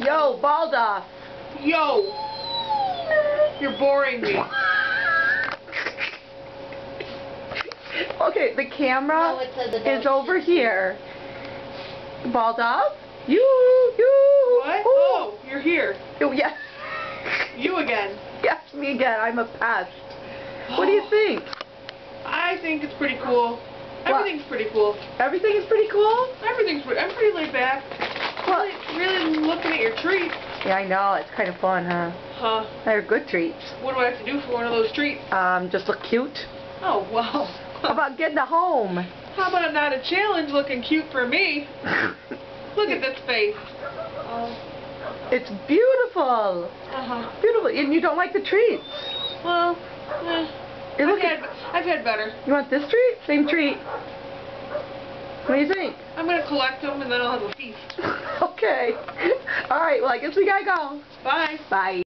Yo, Balda. Yo. You're boring me. Okay, the camera No, it says it is does. over here. Balda? You. What? Ooh. Oh, you're here. Oh, yes. You again. Yes, me again. I'm a pest. What do you think? I think it's pretty cool. Everything's pretty cool. Everything is pretty cool? I'm pretty laid back. What? Really looking at your treats. Yeah, I know. It's kind of fun, huh? Huh. They're good treats. What do I have to do for one of those treats? Just look cute. Oh, wow. How about getting a home? How about not a challenge looking cute for me? Look at this face. It's beautiful. Uh-huh. Beautiful. And you don't like the treats. Well, I've had better. You want this treat? Same treat. What do you think? I'm going to collect them and then I'll have a feast. Okay. All right. Well, I guess we gotta go. Bye. Bye.